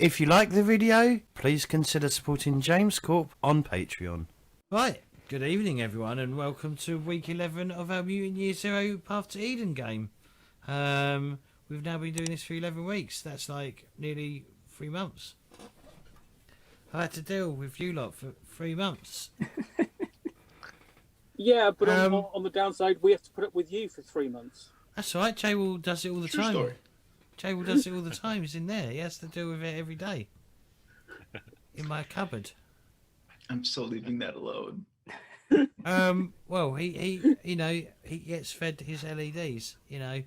If you like the video, please consider supporting JamesCORP on Patreon. Right, good evening everyone, and welcome to week 11 of our Mutant Year Zero Path to Eden game. We've now been doing this for 11 weeks. That's like nearly 3 months. I had to deal with you lot for 3 months. Yeah, but on the downside, we have to put up with you for 3 months. That's all right. Jay does it all the time. Story. Jay does it all the time. He's in there. He has to deal with it every day. In my cupboard. I'm still leaving that alone. Well, he gets fed his LEDs, and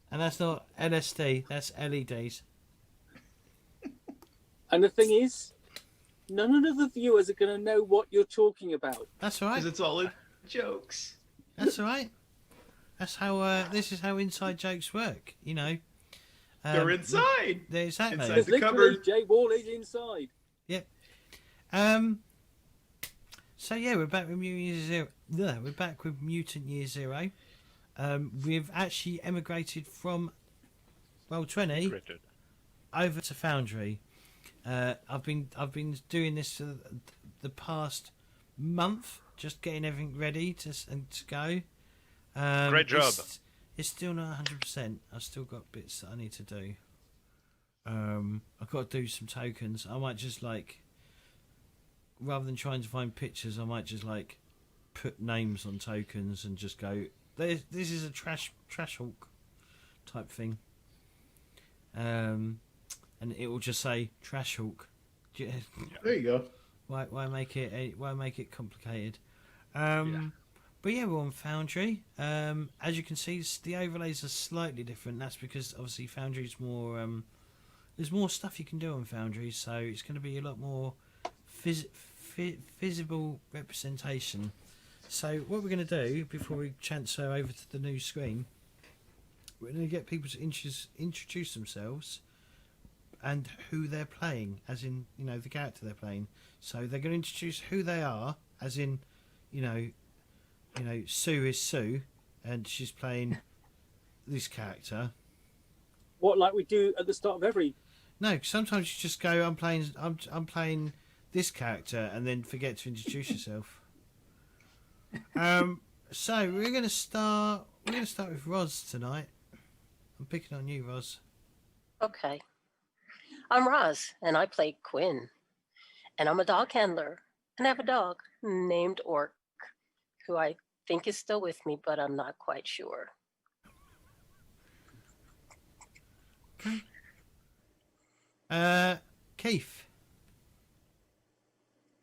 that's not LSD. That's LEDs. And the thing is, none of the viewers are going to know what you're talking about. That's all right. Because it's all in jokes. That's all right. That's how. This is how inside jokes work. They're inside. They're exactly. Inside the cupboard. Jay Wall is inside. Yep. So yeah, we're back with Mutant Year Zero. We're back with Mutant Year Zero. We've actually emigrated from Roll20 over to Foundry. I've been doing this for the past month, just getting everything ready to go. Great job. It's still not 100%. I've still got bits that I need to do. I've got to do some tokens. I might just rather than trying to find pictures, I might just put names on tokens and just go. This is a trash hawk type thing. And it will just say trash hawk. There you go. Why make it complicated? But yeah, we're on Foundry. As you can see, the overlays are slightly different. That's because obviously Foundry's more. There's more stuff you can do on Foundry, so it's going to be a lot more visible representation. So what we're going to do before we transfer over to the new screen, we're going to get people to introduce themselves and who they're playing, as in the character they're playing. So they're going to introduce who they are, as in Sue is Sue, and she's playing this character. What, like we do at the start of every? No, sometimes you just go, I'm playing this character, and then forget to introduce yourself. So we're going to start with Roz tonight. I'm picking on you, Roz. Okay. I'm Roz, and I play Quinn. And I'm a dog handler, and I have a dog named Orc, who I think is still with me, but I'm not quite sure. Keith.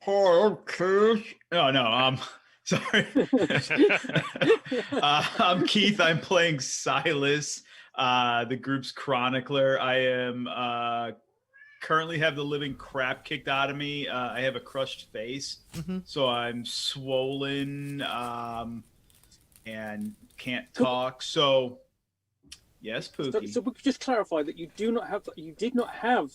Oh, Keith. No, sorry. I'm Keith. I'm playing Silas, the group's chronicler. I am currently have the living crap kicked out of me. I have a crushed face, so I'm swollen and can't talk. So, yes, Pookie. So we could just clarify that you did not have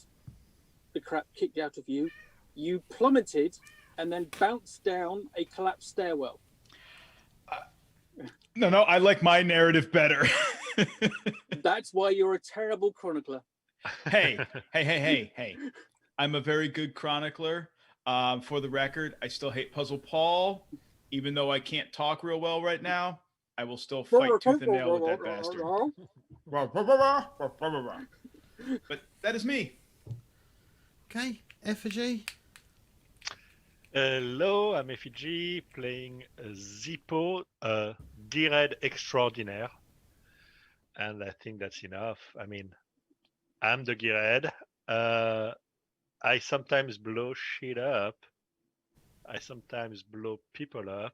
the crap kicked out of you. You plummeted and then bounced down a collapsed stairwell. No, I like my narrative better. That's why you're a terrible chronicler. Hey. I'm a very good chronicler. For the record, I still hate Puzzle Paul. Even though I can't talk real well right now, I will still fight tooth and nail with that bastard. But that is me. Okay, Effigy. Hello, I'm Effigy, playing Zippo, Gearhead Extraordinaire. And I think that's enough. I mean, I'm the Gearhead. I sometimes blow shit up. I sometimes blow people up.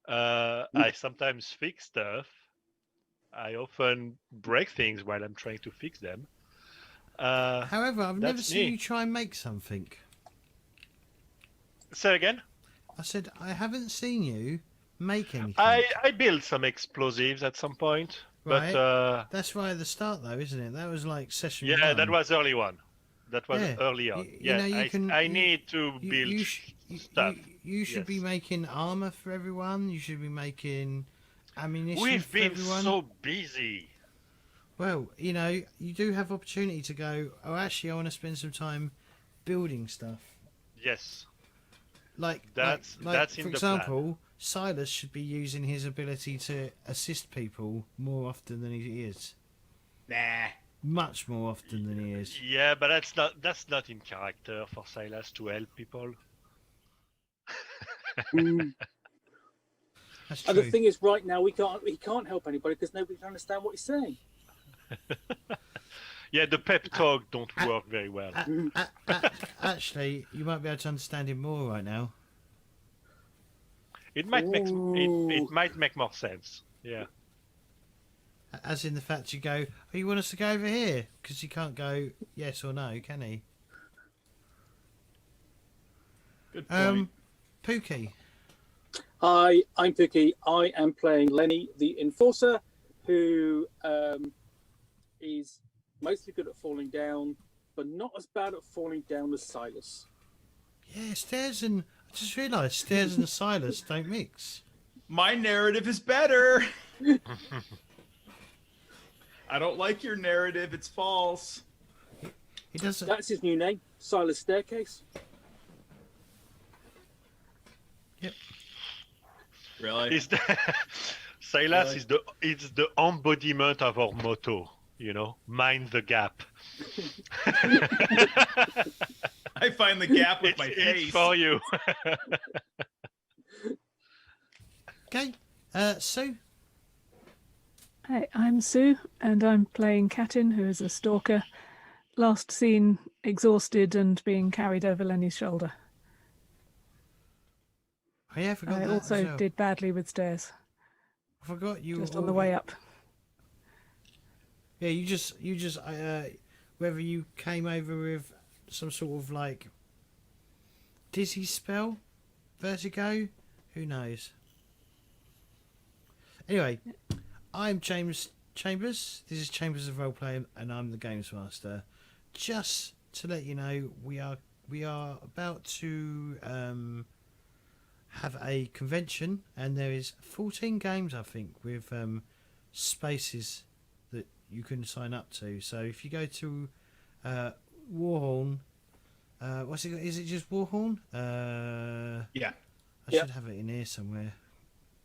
I sometimes fix stuff. I often break things while I'm trying to fix them. However, I've never seen you try and make something. Say again? I said I haven't seen you make anything. I built some explosives at some point. Right. But that's right at the start, though, isn't it? That was like session 1. Yeah, that was early on. Early on. I need to build stuff. You should be making armor for everyone. You should be making ammunition We've for been everyone. so busy. Well, you know, you do have opportunity to go, oh, actually, I want to spend some time building stuff. Yes, Like, that's for in the plan. example, Silas should be using his ability to assist people more often than he is. Nah. Much more often than he is. Yeah, but that's not in character for Silas to help people. That's And the true. thing is, right now he can't help anybody because nobody can understand what he's saying. Yeah, the pep talk don't work very well. Actually, you might be able to understand him more right now. It might make Ooh. it might make more sense. Yeah. As in the fact you go, oh, you want us to go over here? Because he can't go yes or no, can he? Good point. Pookie. Hi, I'm Pookie. I am playing Lenny, the Enforcer, who is mostly good at falling down, but not as bad at falling down as Silas. Yeah, Stairs and... I just realised Stairs and Silas don't mix. My narrative is better. I don't like your narrative. It's false. He doesn't... That's his new name, Silas Staircase. Yep. Really? Is the Silas Really? is the embodiment of our motto, you know, mind the gap. I find the gap with my It's face. for you. Okay. Sue? Hi, I'm Sue, and I'm playing Katin, who is a stalker. Last seen exhausted and being carried over Lenny's shoulder. Oh, yeah, I forgot I that also as well. did badly with stairs, I forgot you... just on the way up. Yeah, you just whether you came over with some sort of like dizzy spell, vertigo, who knows. Anyway, I'm James Chambers. This is Chambers of Roleplay, and I'm the Games Master. Just to let you know, we are about to have a convention, and there is 14 games, I think, with spaces that you can sign up to. So if you go to Warhorn, what's it? Is it just Warhorn? Yeah. I Yep. should have it in here somewhere.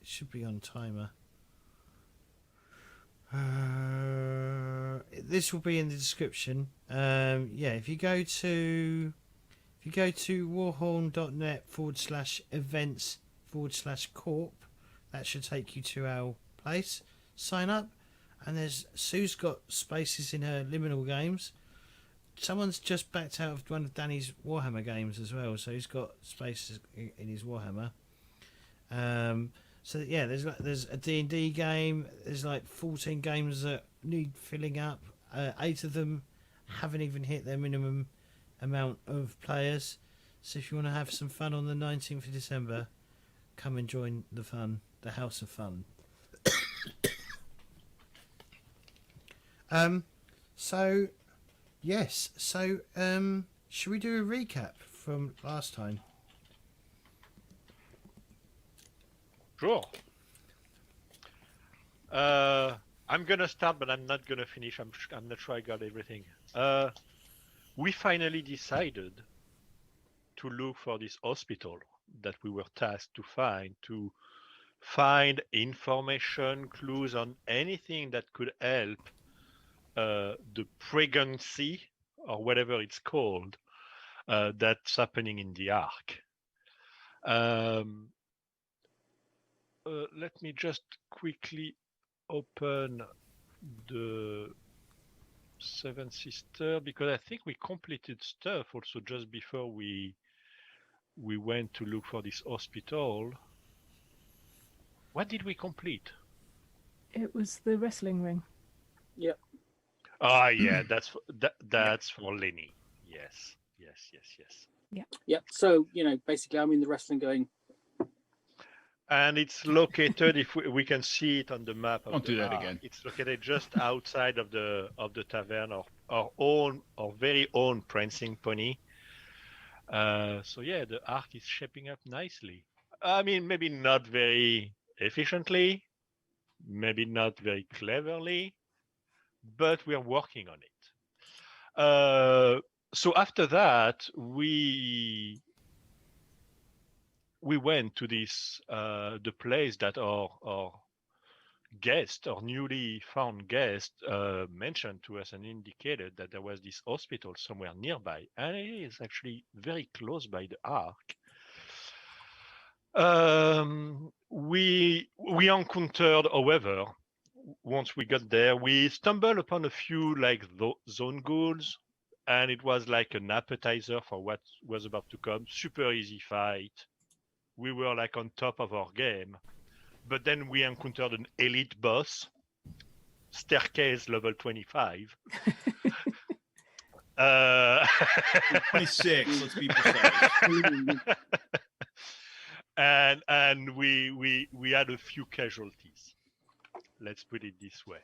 It should be on timer. This will be in the description. Yeah, if you go to warhorn.net/events/corp, that should take you to our place. Sign up, and Sue's got spaces in her liminal games. Someone's just backed out of one of Danny's Warhammer games as well, so he's got spaces in his Warhammer. So yeah, there's a D&D game. There's like 14 games that need filling up. 8 of them haven't even hit their minimum amount of players. So if you want to have some fun on the 19th of December, come and join the fun, the House of Fun. So yes, so should we do a recap from last time? Sure. I'm gonna start, but I'm not gonna finish. I'm not sure I got everything. We finally decided to look for this hospital that we were tasked to find information, clues on anything that could help the pregnancy or whatever it's called that's happening in the Ark. Let me just quickly open the Seven Sisters, because I think we completed stuff also just before we went to look for this hospital. What did we complete? It was the wrestling ring. Yep. Ah, yeah, that's for Lenny. Yes. Yep. So, basically I'm in the wrestling going, And it's located, if we can see it on the map. Don't do that again. It's located just outside of the tavern, our very own prancing pony. So yeah, the Ark is shaping up nicely. I mean, maybe not very efficiently, maybe not very cleverly, but we are working on it. So after that, we went to this the place that our guest, or newly found guest, mentioned to us and indicated that there was this hospital somewhere nearby, and it is actually very close by the Ark. We encountered, however, once we got there, we stumbled upon a few like zone ghouls, and it was like an appetizer for what was about to come. Super easy fight. We were like on top of our game, but then we encountered an elite boss, staircase level 25. 26. Let's be precise. and we had a few casualties. Let's put it this way.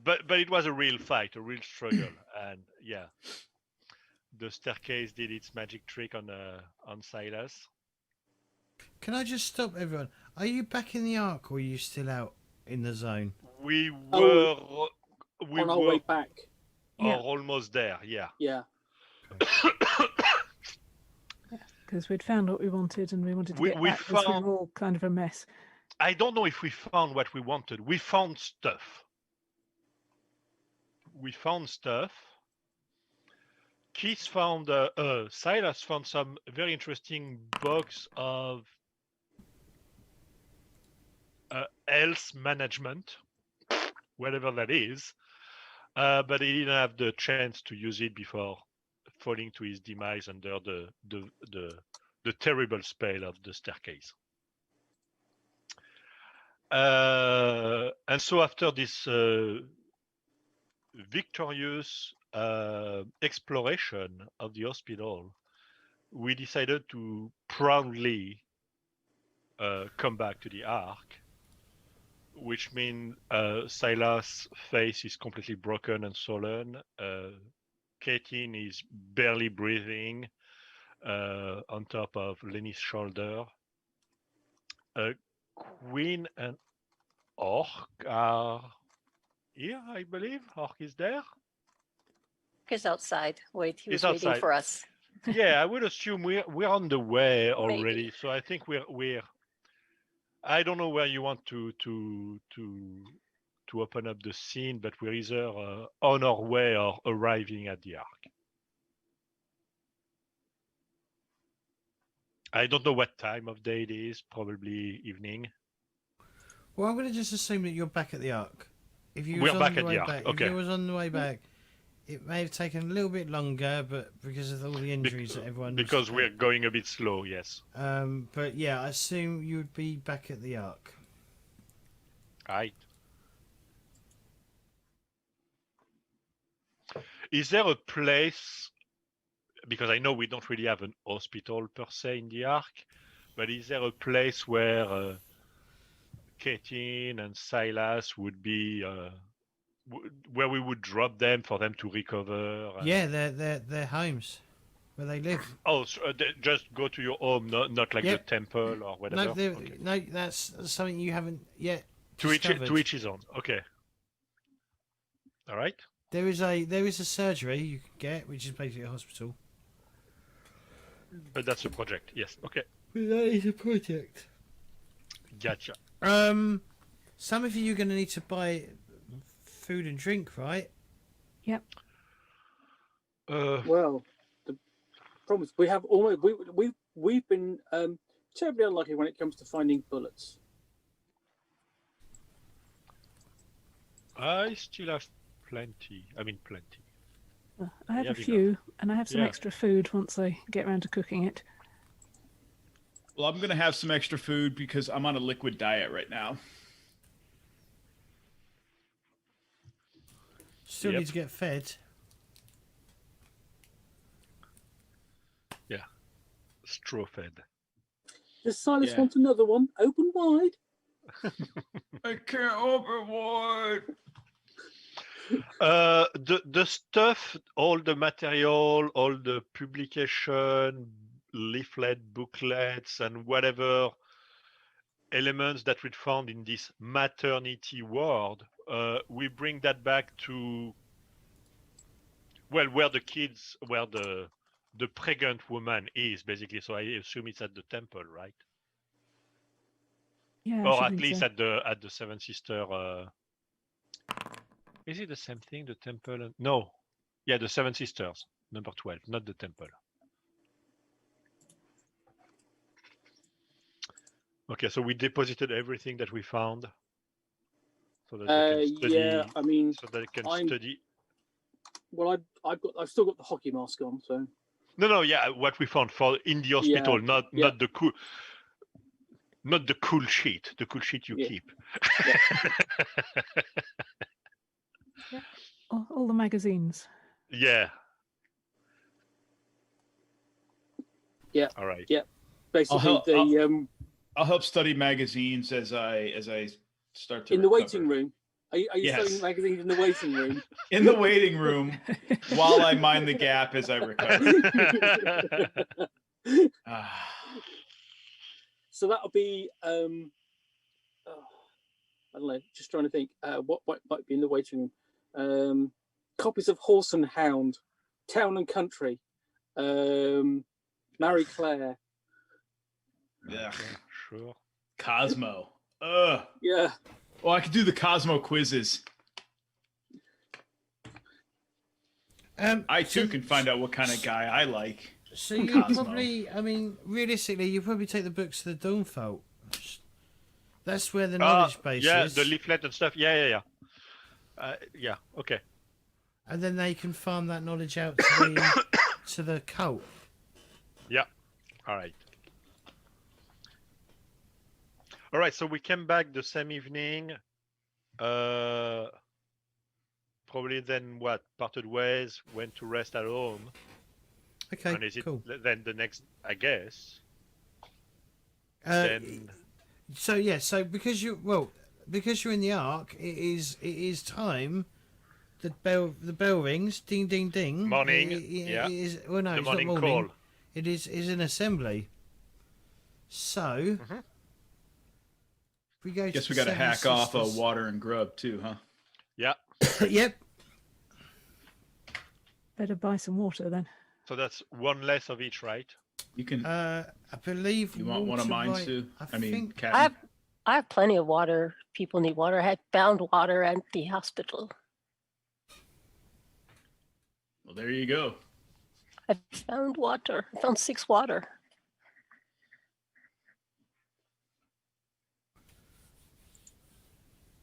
But it was a real fight, a real struggle, and yeah, the staircase did its magic trick on Silas. Can I just stop everyone? Are you back in the Ark, or are you still out in the zone? We were on our way back. Yeah. Almost there. Yeah. Yeah. Because we'd found what we wanted and we wanted to get we back because we found- were all kind of a mess. I don't know if we found what we wanted. We found stuff. Keith found, Silas found some very interesting box of health management, whatever that is, but he didn't have the chance to use it before falling to his demise under the terrible spell of the staircase. And so after this victorious exploration of the hospital, we decided to proudly come back to the Ark, which means Silas' face is completely broken and swollen. Katin is barely breathing on top of Lenny's shoulder. Queen and Orc are here, I believe. Orc is there. He's outside. Wait, he was He's waiting outside. for us. Yeah, I would assume we're on the way already. Maybe. So I think we're. I don't know where you want to open up the scene, but we're either on our way or arriving at the Ark. I don't know what time of day it is. Probably evening. Well, I'm going to just assume that you're back at the Ark. If you We're was back on the at way the Ark, back, okay. If you was on the way back, it may have taken a little bit longer, but because of all the injuries that everyone. Because we're going a bit slow, yes. But yeah, I assume you would be back at the Ark. Right. Is there a place, because I know we don't really have an hospital per se in the Ark, but is there a place where Katin and Silas would be, where we would drop them for them to recover? Yeah, their homes, where they live. Oh, so, just go to your home, not like Yep. the temple or whatever? No, Okay. no, that's something you haven't yet To discovered. each his own. Okay. All right. There is a surgery you can get, which is basically a hospital. But that's a project. Yes. Okay. But that is a project. Gotcha. Some of you are going to need to buy food and drink, right? Yep. Well, the problem is we have almost we've been terribly unlucky when it comes to finding bullets. I still have plenty. I mean, plenty. I have Yeah, a we few, and I have some Yeah. extra food once I get around to cooking it. Well, I'm going to have some extra food because I'm on a liquid diet right now. Still Yep. need to get fed. Yeah. Straw fed. Does Silas Yeah. want another one? Open wide. I can't open one. The stuff, all the material, all the publication, leaflet, booklets, and whatever elements that we found in this maternity ward, we bring that back to where the pregnant woman is, basically. So I assume it's at the temple, right? Yeah, I Or should at think least so. at the Seven Sister. Is it the same thing? The temple? No. Yeah, the Seven Sisters, number 12, not the temple. Okay, so we deposited everything that we found, so that they can study. Yeah, I mean, so that they can I'm- study. well, I've still got the hockey mask on, so No, yeah, what we found for in the hospital, Yeah, not the cool. Not the cool sheet. The cool sheet you Yeah. keep. All the magazines. Yeah. Yeah. All right. Yeah. basically help- the I'll help study magazines as I start to in the recover. waiting room. Are you Yes. studying magazines in the waiting room? In the waiting room while I mind the gap as I recover. Ah. So that'll be I don't know, just trying to think what might be in the waiting room. Copies of Horse and Hound, Town and Country, Marie Claire. Yeah. Sure. Cosmo. Ugh. Yeah. Oh, I could do the Cosmo quizzes. I too can find out what kind of guy I like. So you Cosmo. probably, I mean, realistically, you probably take the books to the Dawnfold. That's where the knowledge base yeah, is. the leaflet and stuff. Yeah. Yeah. Okay. And then they can farm that knowledge out to the, to the cult. Yeah. All right. All right. So we came back the same evening. Probably then parted ways, went to rest at home. Okay, And is it cool. then the next? I guess. So yeah, so because you're in the Ark, it is time. The bell rings, ding ding ding. Morning. It is, well, no, The it's morning not morning. call. It is an assembly. So we go. Guess to we got to Seven hack off Sisters. water and grub too, huh? Yeah. Yep. Better buy some water then. So that's one less of each, right? You can. I believe. You want one of water mine, right- Sue? I mean, think Captain. I have plenty of water. People need water. I had found water at the hospital. Well, there you go. I found water. I found 6 water.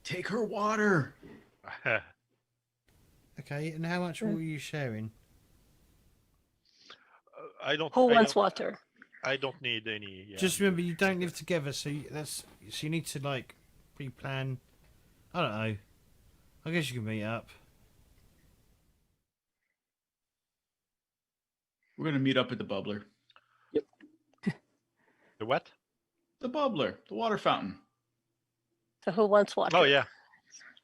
Take her water. Okay, and how much were you sharing? I don't. Who I wants don't- water? I don't need any. Yeah. Just remember, you don't live together, so you need to like pre-plan. I don't know. I guess you can meet up. We're gonna meet up at the bubbler. The what? The bubbler, the water fountain. So who wants water? Oh yeah.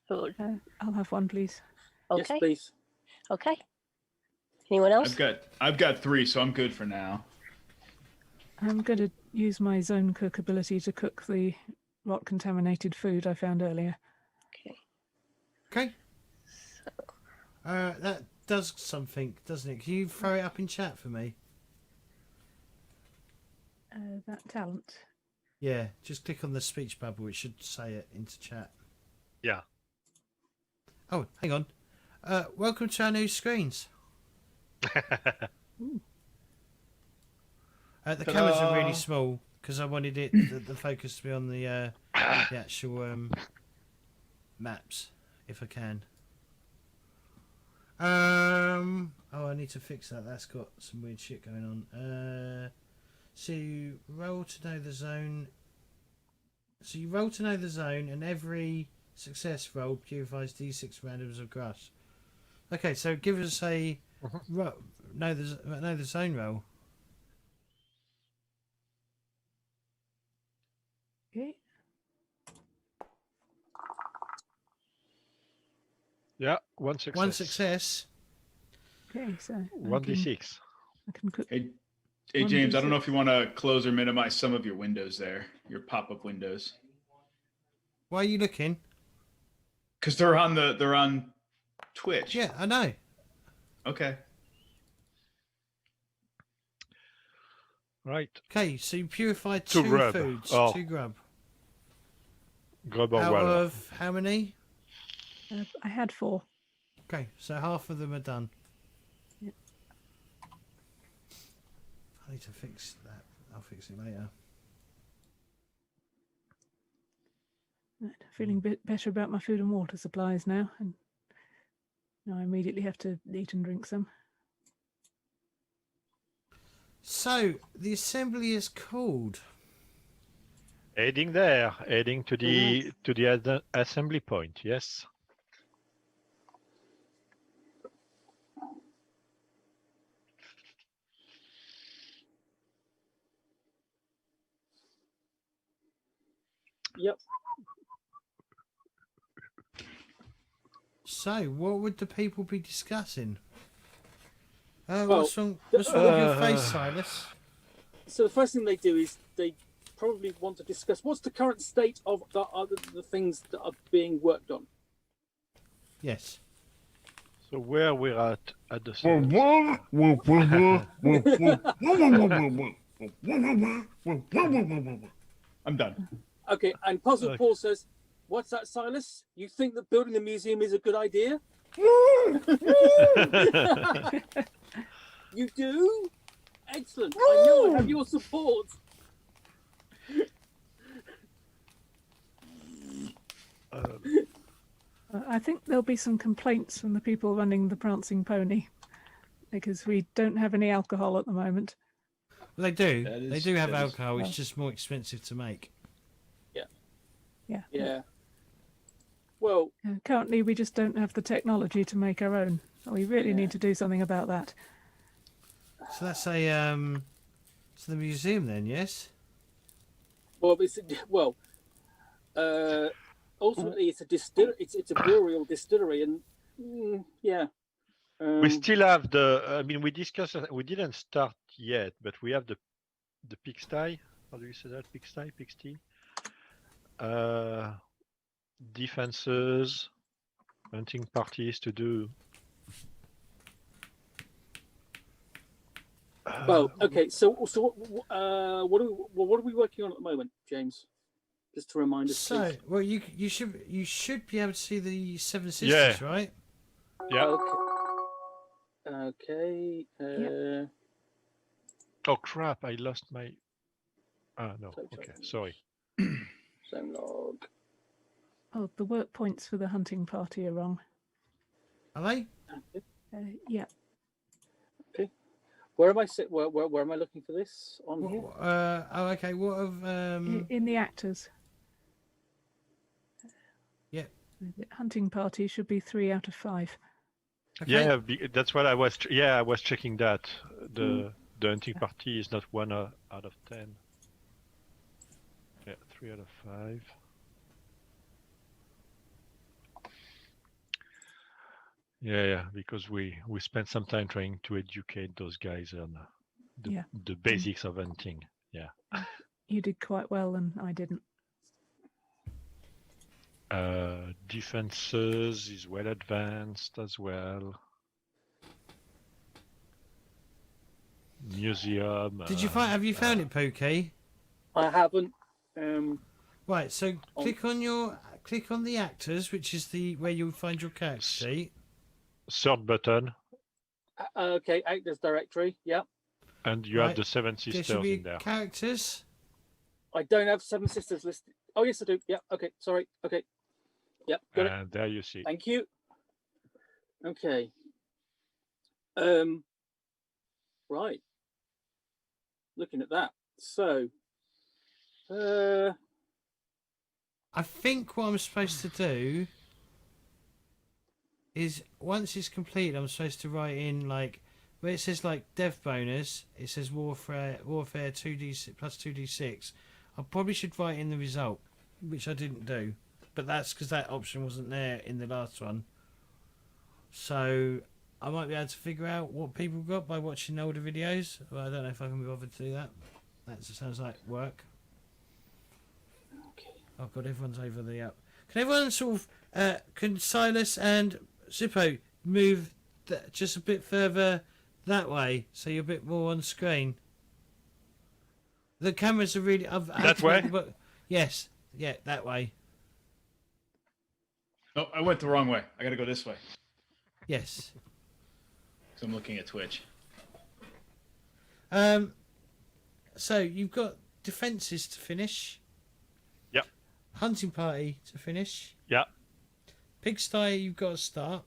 Who? I'll have one, please. Yes, Okay. please. Okay. Anyone else? I've got 3, so I'm good for now. I'm going to use my zone cook ability to cook the rot contaminated food I found earlier. Okay. Okay. That does something, doesn't it? Can you throw it up in chat for me? That talent. Yeah, just click on the speech bubble. It should say it into chat. Yeah. Oh, hang on. Welcome to our new screens. The cameras are really small because I wanted the focus to be on the actual maps, if I can. Oh, I need to fix that. That's got some weird shit going on. So you roll to know the zone. So you roll to know the zone, and every success roll purifies D6 randoms of grass. Okay, so give us a know the zone roll. Okay. Yeah. One success. One success. Okay, so I 1d6. can cook. Hey, Hey James, I don't know 1d6. if you want to close or minimize some of your windows there, your pop-up windows, Why are you looking? because they're on Twitch. Yeah, I know. Okay. Right. Okay, so you purified Two 2 grub. foods, Oh. 2 grub. Grub or Out well. of how many? I had 4. Okay, so half of them are done. Yep. I need to fix that. I'll fix it later. Right, feeling a bit better about my food and water supplies now, and now I immediately have to eat and drink some. So, the assembly is called. Heading there, heading to the assembly point. Yes. Yep. So, what would the people be discussing? Well, what's wrong with your face, Silas? So the first thing they do is they probably want to discuss what's the current state of the things that are being worked on. Yes. So where we're at the I'm done. Okay, and Puzzle Okay. Paul says, "What's that, Silas? You think that building the museum is a good idea? You do? Excellent. I know I have your support." I think there'll be some complaints from the people running the Prancing Pony, because we don't have any alcohol at the moment. Well, they do. That They is- do have that is- alcohol. It's well. just more expensive to make. Yeah. Well, Currently, we just don't have the technology to make our own. We really Yeah. need to do something about that. So that's a to the museum then, yes. Ultimately, it's a It's a brewery distillery, and yeah. We still have the. I mean, we discussed. We didn't start yet, but we have the pigsty. How do you say that? Pigsty. Defenses, hunting parties to do. Well, okay. So what are we working on at the moment, James? Just to remind us. So, please. well, you should be able to see the Seven Sisters, Yeah. right? Yeah. Okay. Yep. Oh crap! I lost my. Ah no. Sorry. Okay. Sorry. Same log. Oh, the work points for the hunting party are wrong. Are they? Yeah, Where am I? Where am I looking for this on here? Oh, okay. What of in the actors. Yeah. The hunting party should be 3 out of 5. Okay. Yeah, that's what I was. I was checking that the hunting party is not 1 out of 10. Yeah, 3 out of 5. Yeah, because we spent some time trying to educate those guys on the basics of hunting. Yeah. You did quite well, and I didn't. Defenses is well advanced as well. Museum. Did you find? Have you found it, Pookie? I haven't. Right. So click on the actors, which is where you'll find your character sheet. Third button, Okay, actors directory. Yeah. and you have the Seven There Sisters should be in there. characters. I don't have Seven Sisters listed. Oh yes, I do. Yeah. Okay. Sorry. Okay. Yep. Got it. And there you see. Thank you. Okay. Right. Looking at that. So. I think what I'm supposed to do is once it's complete, I'm supposed to write in like where it says like dev bonus. It says warfare 2d plus 2d6. I probably should write in the result, which I didn't do, but that's because that option wasn't there in the last one. So I might be able to figure out what people got by watching older videos. Well, I don't know if I can be bothered to do that. That just sounds like work. Okay. Oh god, everyone's over the up. Can everyone sort of can Silas and Zippo move just a bit further that way so you're a bit more on screen? The cameras are really That way? Yes, yeah, that way. Oh, I went the wrong way. I gotta go this way. Yes. So I'm looking at Twitch. So you've got defences to finish. Yep. Hunting party to finish. Yeah. Pigsty, you've got to start.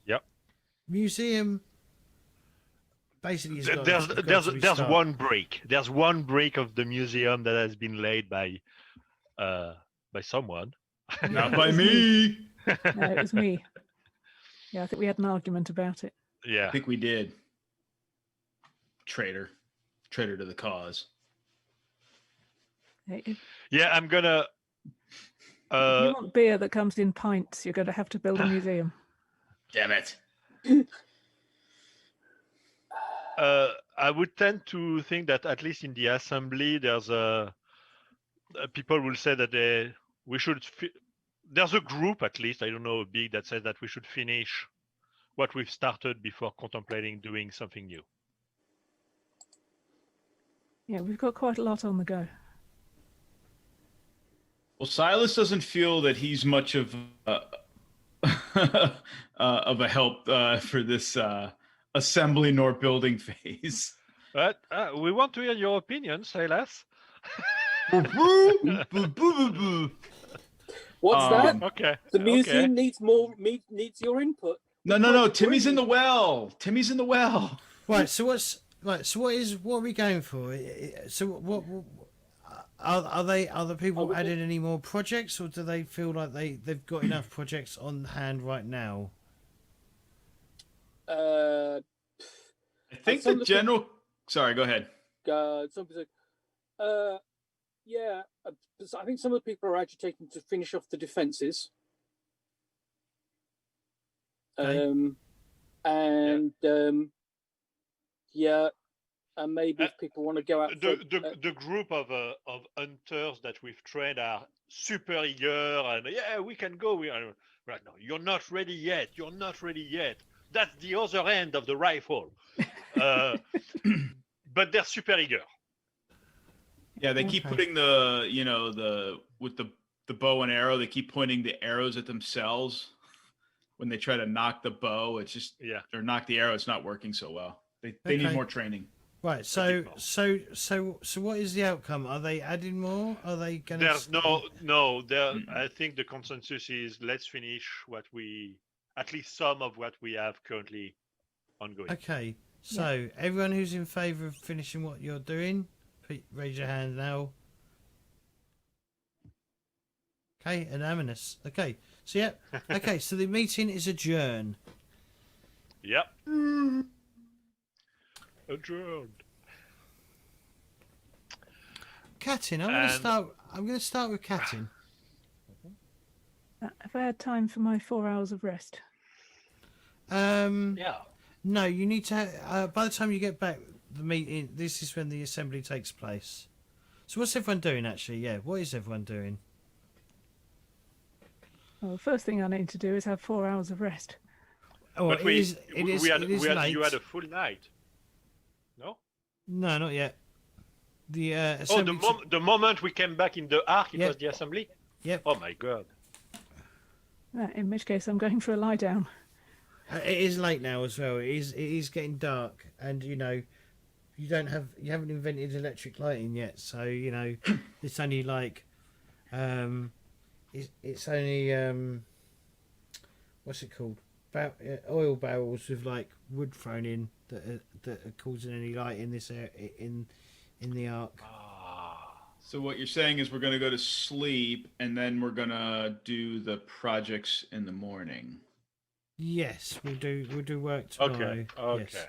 Yep. Museum. Basically, there's one break. There's one break of the museum that has been laid by someone. Not by me. No, it was me. Yeah, I think we had an argument about it. Yeah. I think we did. Traitor to the cause. Yeah, I'm gonna. If you want beer that comes in pints, you're going to have to build a museum. Damn it. I would tend to think that at least in the assembly, there's people will say that we should. There's a group, at least I don't know, big, that says that we should finish what we've started before contemplating doing something new. Yeah, we've got quite a lot on the go. Well, Silas doesn't feel that he's much of a help for this assembly nor building phase. But we want to hear your opinion, Silas. What's that? Okay. The museum needs your input. No. Timmy's in the well. Right. So what are we going for? So what are the people adding any more projects, or do they feel like they've got enough projects on hand right now? I think the general. Sorry, go ahead. Yeah, I think some of the people are agitating to finish off the defences. Okay. And maybe if people want to go out. The group of hunters that we've trained are super eager, and yeah, we can go. Right now, you're not ready yet. That's the other end of the rifle. But they're super eager. Yeah, they keep putting with the bow and arrow, they keep pointing the arrows at themselves when they try to knock the bow. It's just or knock the arrow. It's not working so well. They need more training. Right. So what is the outcome? Are they adding more? Are they going to? There's no. I think the consensus is let's finish at least some of what we have currently ongoing. Okay. So everyone who's in favour of finishing what you're doing, raise your hand now. Okay, anonymous. Okay, so yeah. Okay, so the meeting is adjourned. Yep. Adjourned. Katin, I'm going to start with Katin. Have I had time for my 4 hours of rest? Yeah. No, you need to. By the time you get back, the meeting. This is when the assembly takes place. So what's everyone doing actually? Yeah, what is everyone doing? Well, the first thing I need to do is have 4 hours of rest. Oh, but it is late. You had a full night. No? No, not yet. The the moment we came back in the ark, it Yep. was the assembly? Yep. Oh my god. In which case, I'm going for a lie down. It is late now as well. It is getting dark, and you haven't invented electric lighting yet, so it's only like it's only what's it called? Oil barrels with like wood thrown in that are causing any light in this in the ark. So what you're saying is we're going to go to sleep, and then we're going to do the projects in the morning. Yes, we'll do work tomorrow. Okay. Yes.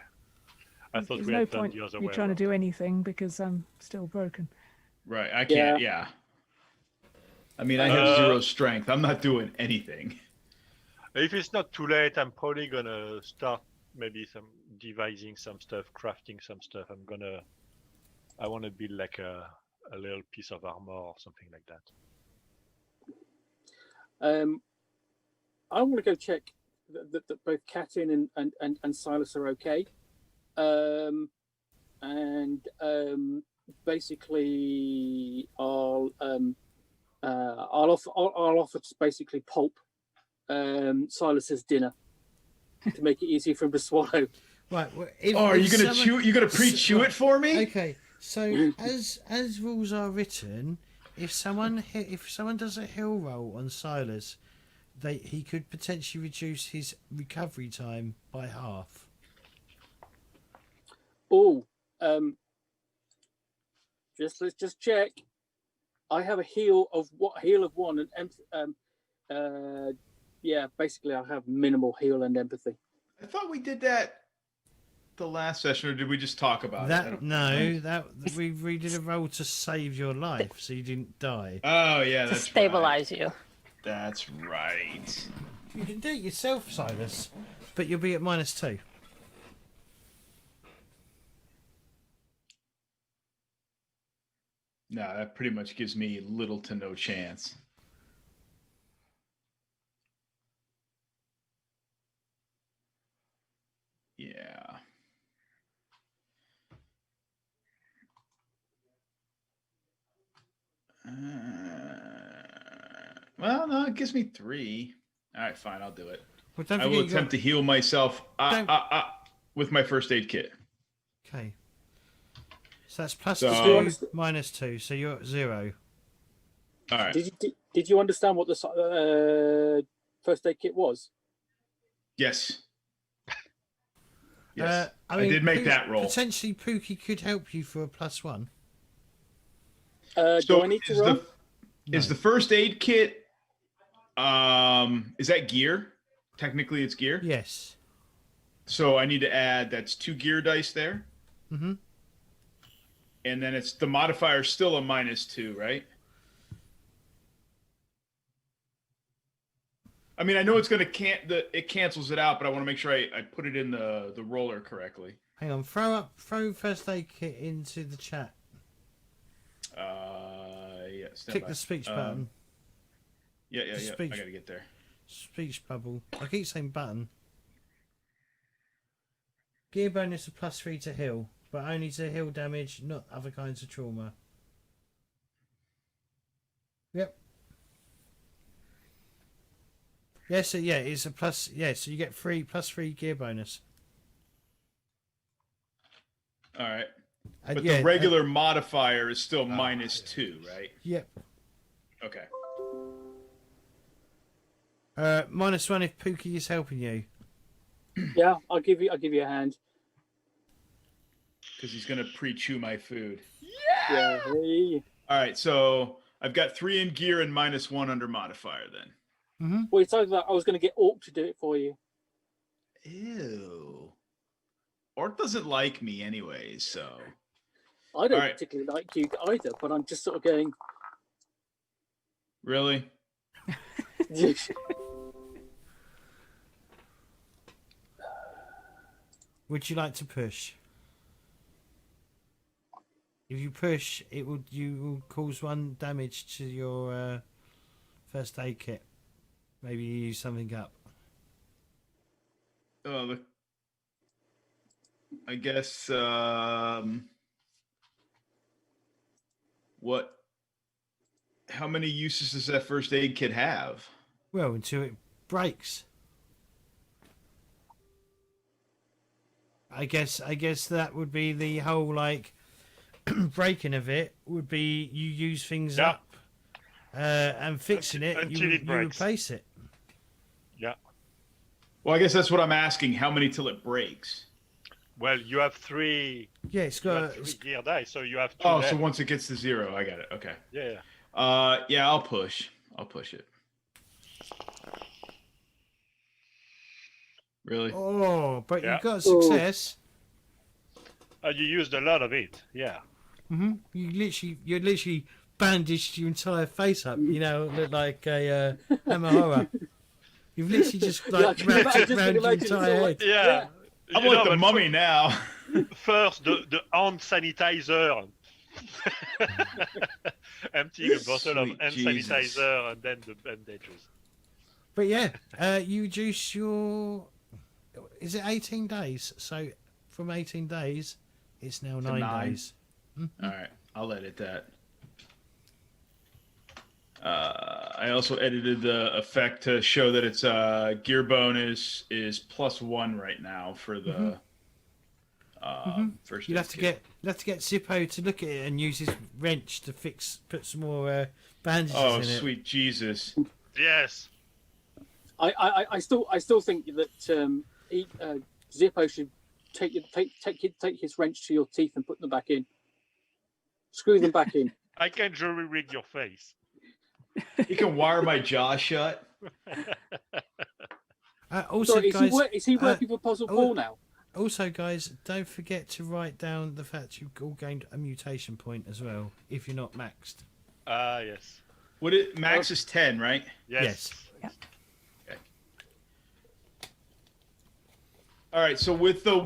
I thought There's we no had done point the other me way. trying to do anything because I'm still broken. Right, I can't. Yeah. I mean, I have 0 strength. I'm not doing anything. If it's not too late, I'm probably gonna start maybe some devising some stuff, crafting some stuff. I want to build like a little piece of armor or something like that. I want to go check that both Katin and Silas are okay. Basically, I'll offer to basically pulp Silas's dinner to make it easier for him to swallow. Right. Well, are you gonna chew? You gonna pre-chew it for me? Okay. So as rules are written, if someone does a hill roll on Silas, he could potentially reduce his recovery time by half. Oh, let's just check. I have a heal of 1 and basically I have minimal heal and empathy. I thought we did that the last session, or did we just talk about it? We did a roll to save your life, so you didn't die. Oh yeah, To that's stabilize right. you. That's right. You can do it yourself, Silas, but you'll be at -2. No, that pretty much gives me little to no chance. Yeah. Well, no, it gives me 3. All right, fine, I'll do it. Well, don't I will forget attempt to heal myself with my first aid kit. Okay. So that's plus So- 2, -2, so you're at 0. All right. Did you understand what the first aid kit was? Yes. Yes. I did make that roll. Potentially, Pookie could help you for a +1. Do I need to roll? Is the first aid kit? Is that gear? Technically, it's gear. Yes. So I need to add. That's 2 gear dice there. Mm-hmm. And then it's the modifier still a -2, right? I mean, I know it's gonna it cancels it out, but I want to make sure I put it in the roller correctly. Hang on, throw first aid kit into the chat. Yeah. Click the speech button. Yeah. Speech. I gotta get there. Speech bubble. I keep saying button. Gear bonus of +3 to heal, but only to heal damage, not other kinds of trauma. Yep. Yeah, so it's a plus. Yeah, so you get +3 gear bonus. All right. And But yeah, the regular modifier is still -2, right? Yep. Okay. -1 if Pookie is helping you. Yeah, I'll give you a hand. Because he's gonna pre-chew my food. Yeah. Hey. All right, so I've got 3 in gear and -1 under modifier then. Mm-hmm. Well, it's either that I was going to get Orc to do it for you. Ew. Orc doesn't like me anyways, so. I don't All right. particularly like you either, but I'm just sort of going. Really? Would you like to push? If you push, you will cause 1 damage to your first aid kit. Maybe you use something up. Oh, I guess. What? How many uses does that first aid kit have? Well, until it breaks. I guess that would be the whole breaking of it would be you use things up, and fixing Until you it breaks. replace it. Yeah. Well, I guess that's what I'm asking. How many till it breaks? Well, you have 3. Yeah, it's You got. have 3 gear dice, so you have 2 Oh, left. so once it gets to 0, I got it. Okay. Yeah. Yeah, I'll push. I'll push it. Really? Oh, but Yeah. you got success. You used a lot of it. Yeah. Mm-hmm. You literally bandaged your entire face up. You know, look like a Hammer Horror. You've literally just Yeah, I wrapped it just around your imagine entire so, head. Yeah. I'm You like know, the but mummy now. First, the hand sanitizer. Emptying a bottle of Sweet hand Jesus. sanitizer and then the bandages. But yeah, you reduce your. Is it 18 days? So from 18 days, it's now 9 9. days. All right, I'll edit that. I also edited the effect to show that it's gear bonus is +1 right now for the first. You'll have to get Zippo to look at it and use his wrench to put some more bandages Oh, in it. sweet Jesus! Yes. I still think that Zippo should take his wrench to your teeth and put them back in. Screw them back in. I can jury rig your face. You can wire my jaw shut. Also, Sorry, guys, is he working for Puzzle Paul now? Also, guys, don't forget to write down the fact you've all gained a mutation point as well if you're not maxed. Yes. Max is 10, right? Yes. Yeah. Okay. All right. So with the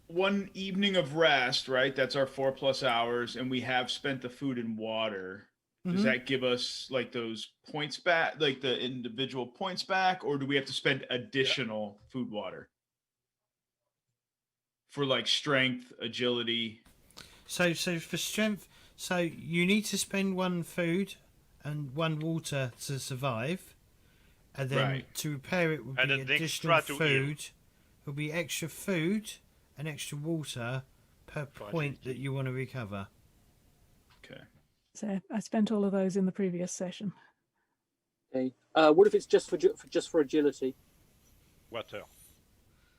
one evening of rest, right? That's our 4+ hours, and we have spent the food and water. Does that give us like those points back, like the individual points back, or do we have to spend additional food water for like strength, agility? So for strength, so you need to spend 1 food and 1 water to survive, and then to repair it would And be then additional extra to heal. food. It will be extra food and extra water per point that you want to recover. Okay. So I spent all of those in the previous session. Okay. What if it's just for agility? Water.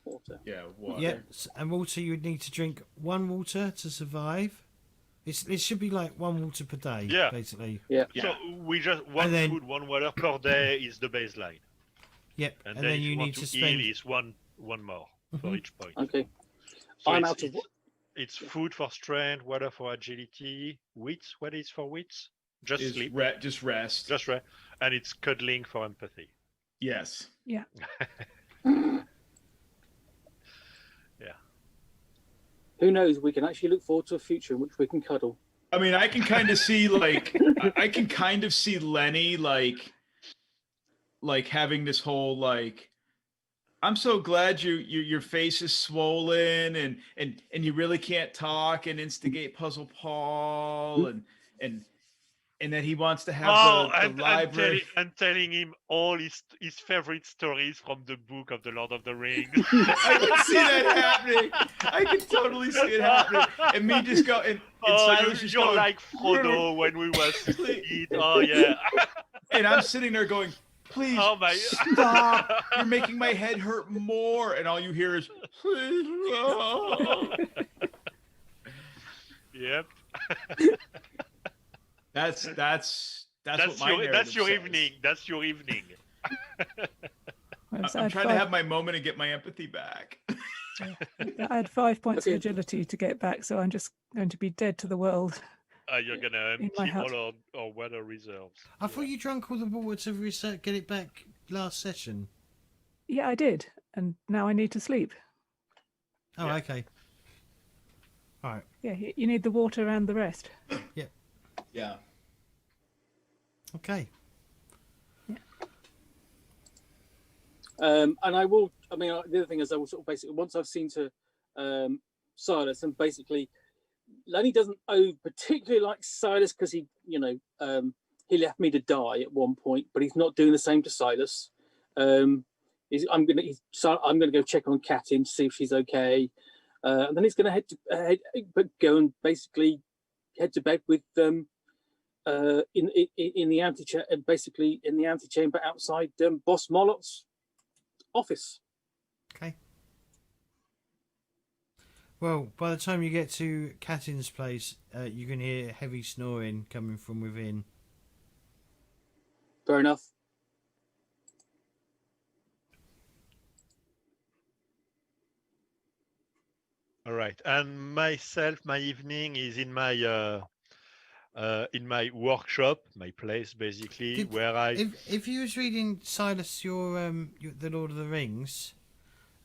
Water. Yeah. Water. Yeah, and water you would need to drink 1 water to survive. It should be like 1 water per day, basically. Yeah. So we just one And then- food, 1 water per day is the baseline. Yep, And, and then then if you you want need to to heal spend. is one more for each point. Okay. So I'm it's, out of. it's food for strength, water for agility, wits. What is for wits? Just Is sleep. just rest. Just rest. And it's cuddling for empathy. Yes. Yeah. Yeah. Who knows? We can actually look forward to a future in which we can cuddle. I mean, I can kind of see like I can kind of see Lenny like having this whole like, I'm so glad your face is swollen and you really can't talk, and instigate Puzzle Paul and that he wants to have the library. And telling him all his favorite stories from the book of the Lord of the Rings. I can see that happening. I can totally see it happening. And me just go and Silas just you're going, like Frodo when we were kids. Oh yeah. and I'm sitting there going, please stop. You're making my head hurt more. And all you hear is, please stop. Yep. That's what my narrative that's your says. evening. That's your evening. Whereas I'm trying to have my moment and get my empathy back. I had 5 points of agility to get back, so I'm just going to be dead to the world. You're gonna In my empty hut. all our water reserves. I thought you drank all the water to get it back last session. Yeah, I did, and now I need to sleep. Oh, Yeah. okay. All right. Yeah, you need the water and the rest. Yeah. Okay. And I will. I mean, the other thing is, I will sort of basically once I've seen to Silas, and basically, Lenny doesn't owe particularly like Silas because he left me to die at one point, but he's not doing the same to Silas. I'm gonna go check on Katin to see if she's okay, and then he's gonna go and basically head to bed with them in the antechamber outside Boss Molot's office. Okay. Well, by the time you get to Katin's place, you can hear heavy snoring coming from within. Fair enough. All right. And myself, my evening is in my workshop, my place basically, where I. If you was reading Silas, your the Lord of the Rings,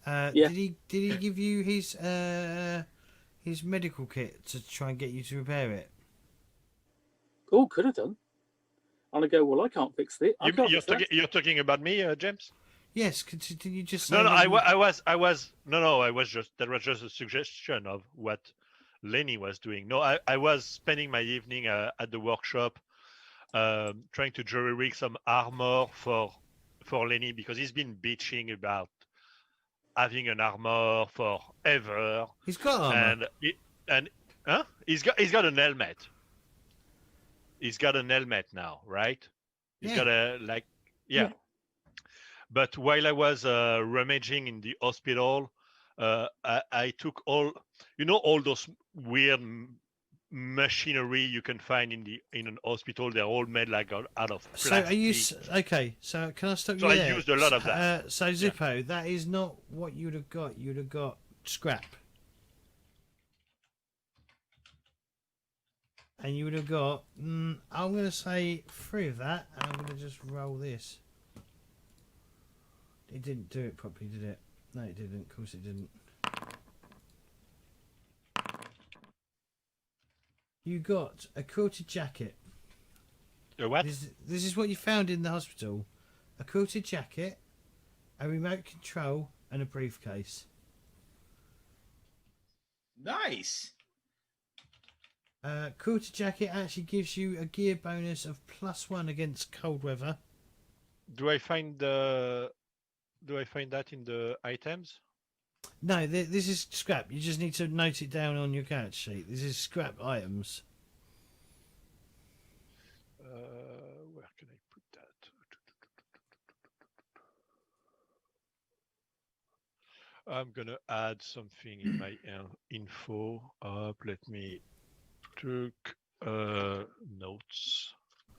Yeah. Did he give you his medical kit to try and get you to repair it? Oh, could have done. And I go, well, I can't fix it. I can't You're fix that. you're talking about me, James? Yes. Did you just say No, no, that you... I was no, I was just that was just a suggestion of what Lenny was doing. No, I was spending my evening at the workshop, trying to jury rig some armor for Lenny because he's been bitching about having an armor forever, He's got armor. and he's got an helmet. He's got an helmet now, right? He's got a yeah. But while I was rummaging in the hospital, I took all those weird machinery you can find in an hospital. They're all made like out of plastic. So are you okay? So can I stop you So there? I used a lot of that. So Zippo, that is not what you'd have got. You'd have got scrap, and you would have got. I'm going to say 3 of that, and I'm going to just roll this. It didn't do it properly, did it? No, it didn't. Of course, it didn't. You got a quilted jacket. A what? This is what you found in the hospital. A quilted jacket, a remote control, and a briefcase. Nice. Quilted jacket actually gives you a gear bonus of +1 against cold weather. Do I find that in the items? No, this is scrap. You just need to note it down on your character sheet. This is scrap items. Where can I put that? I'm gonna add something in my info. Let me took notes.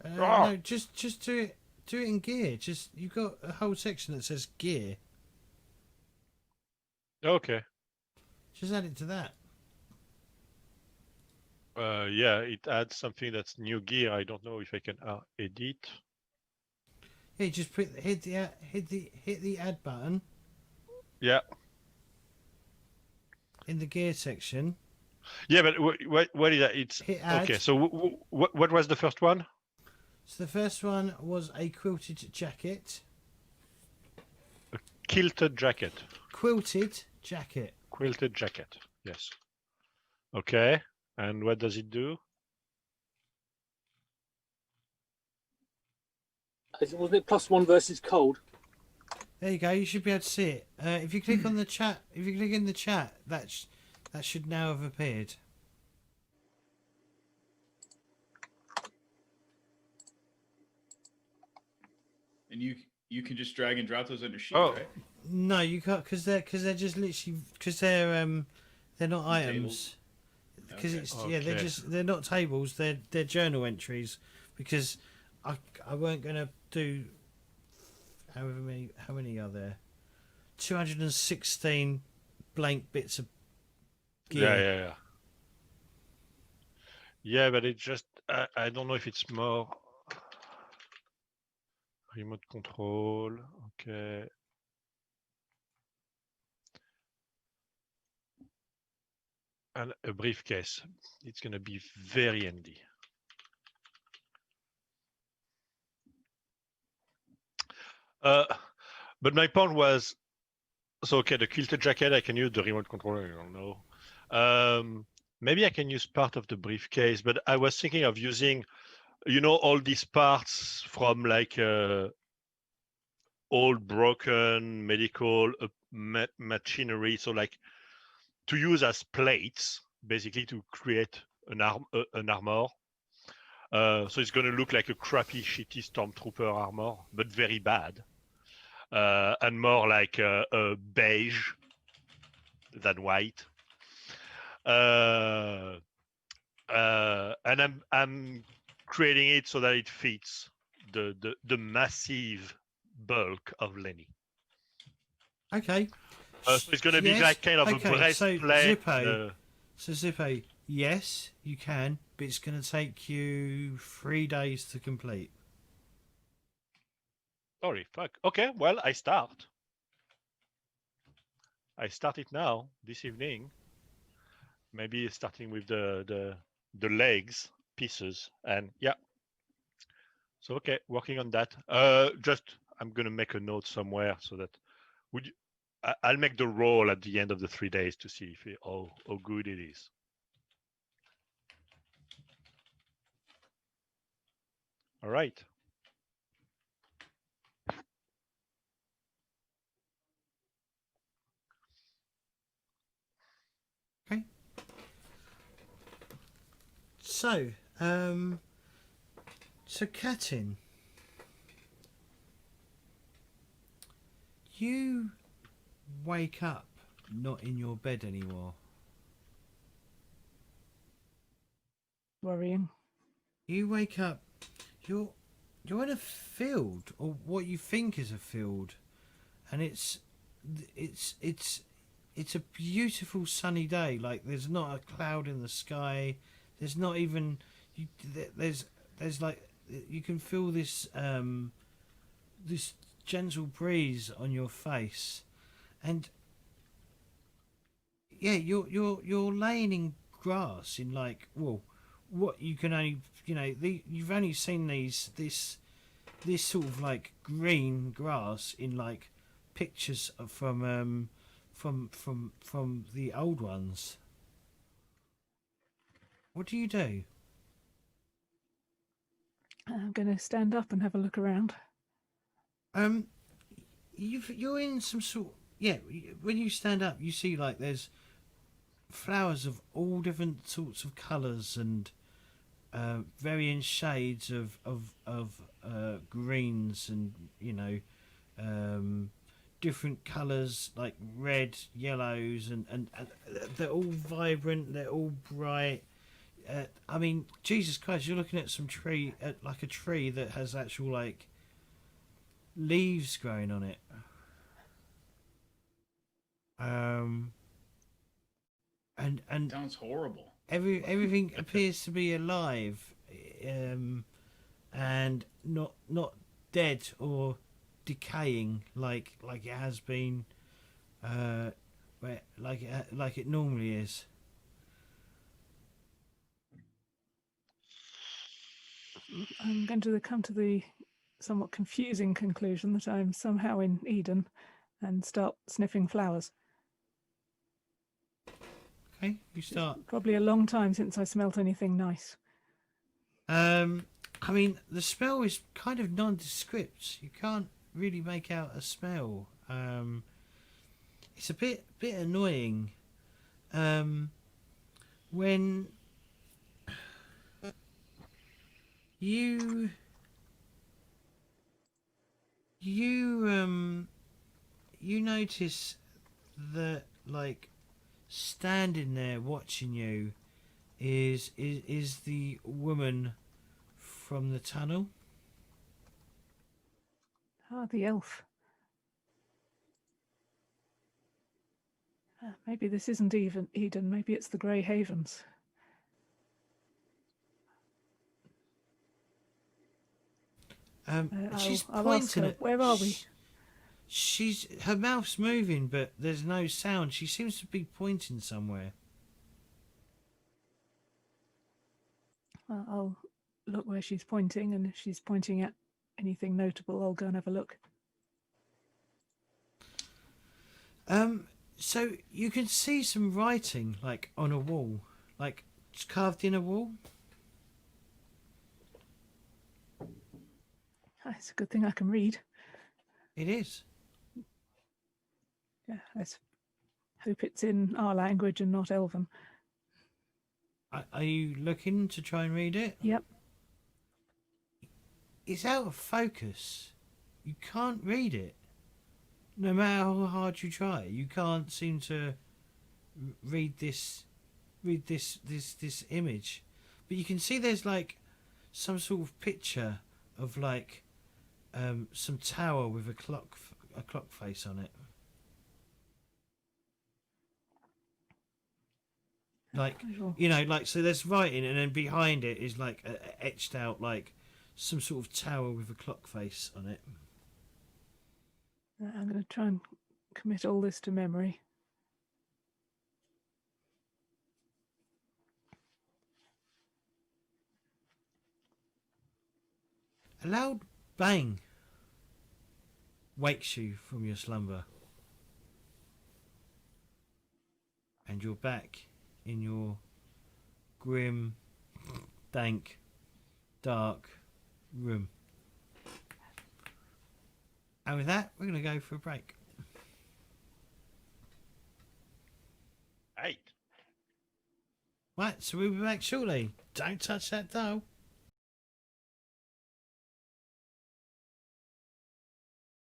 No, just do it. Do it in gear. Just you've got a whole section that says gear. Okay. Just add it to that. Yeah, it adds something that's new gear. I don't know if I can edit. Yeah, just hit the add button. Yeah. In the gear section. Yeah, but what is that? It's hit add. Okay. So what was the first one? So the first one was a quilted jacket. A kilted jacket. Quilted jacket. Quilted jacket. Yes. Okay. And what does it do? Wasn't it +1 versus cold? There you go. You should be able to see it. If you click on the chat, if you click in the chat, that should now have appeared. And you can just drag and drop those on your sheet, Oh. right? No, you can't because they're just literally because they're not items. Because Okay. they're not tables. They're journal entries. Because I weren't gonna do how many are there? 216 blank bits of gear. Yeah. Yeah, but it just I don't know if it's more remote control. Okay. And a briefcase. It's gonna be very handy. But my point was, so okay, the kilted jacket, I can use the remote control. I don't know. Maybe I can use part of the briefcase, but I was thinking of using, all these parts from like old broken medical machinery. So like to use as plates, basically to create an armor. So it's going to look like a crappy, shitty stormtrooper armor, but very bad. And more like a beige than white. And I'm creating it so that it fits the massive bulk of Lenny. Okay. So it's going to be like kind of a breastplate. So Zippo, yes, you can, but it's going to take you 3 days to complete. Holy fuck. Okay, well, I start. I start it now this evening. Maybe starting with the legs pieces, and yeah. So okay, working on that. Just I'm gonna make a note somewhere so that would you, I'll make the roll at the end of the 3 days to see if how good it is. All right. Okay. So, Katin, you wake up not in your bed anymore. Worrying. You wake up, you're in a field, or what you think is a field, and it's a beautiful sunny day. Like, there's not a cloud in the sky. There's not even there's like, you can feel this this gentle breeze on your face, and yeah, you're laying in grass in, like, well, what you can only, you've only seen this sort of like green grass in, like, pictures from the old ones. What do you do? I'm going to stand up and have a look around. You're in some sort. Yeah, when you stand up, you see, like, there's flowers of all different sorts of colours and varying shades of greens, and different colours like red, yellows, and they're all vibrant. They're all bright. I mean, Jesus Christ! You're looking at some tree, like a tree that has actual, like, leaves growing on it. And Sounds horrible. everything appears to be alive, and not dead or decaying like it has been, like it normally is. I'm going to come to the somewhat confusing conclusion that I'm somehow in Eden and start sniffing flowers. Okay, you start. It's probably a long time since I smelt anything nice. I mean, the smell is kind of nondescript. You can't really make out a smell. It's a bit annoying. When you notice that, like, standing there watching you is the woman from the tunnel. Ah, the elf. Maybe this isn't even Eden. Maybe it's the Grey Havens. She's I'll ask pointing her, at. where are we? Her mouth's moving, but there's no sound. She seems to be pointing somewhere. I'll look where she's pointing, and if she's pointing at anything notable, I'll go and have a look. So you can see some writing, like, on a wall, like, it's carved in a wall. It's a good thing I can read. It is. Yeah, let's hope it's in our language and not Elven. Are you looking to try and read it? Yep. It's out of focus. You can't read it. No matter how hard you try, you can't seem to read this image. But you can see there's, like, some sort of picture of, like, some tower with a clock face on it. Like, like, so there's writing, and then behind it is, like, etched out, like, some sort of tower with a clock face on it. I'm going to try and commit all this to memory. A loud bang wakes you from your slumber. And you're back in your grim, dank, dark room. And with that, we're going to go for a break. Right. Right, so we'll be back shortly. Don't touch that dial.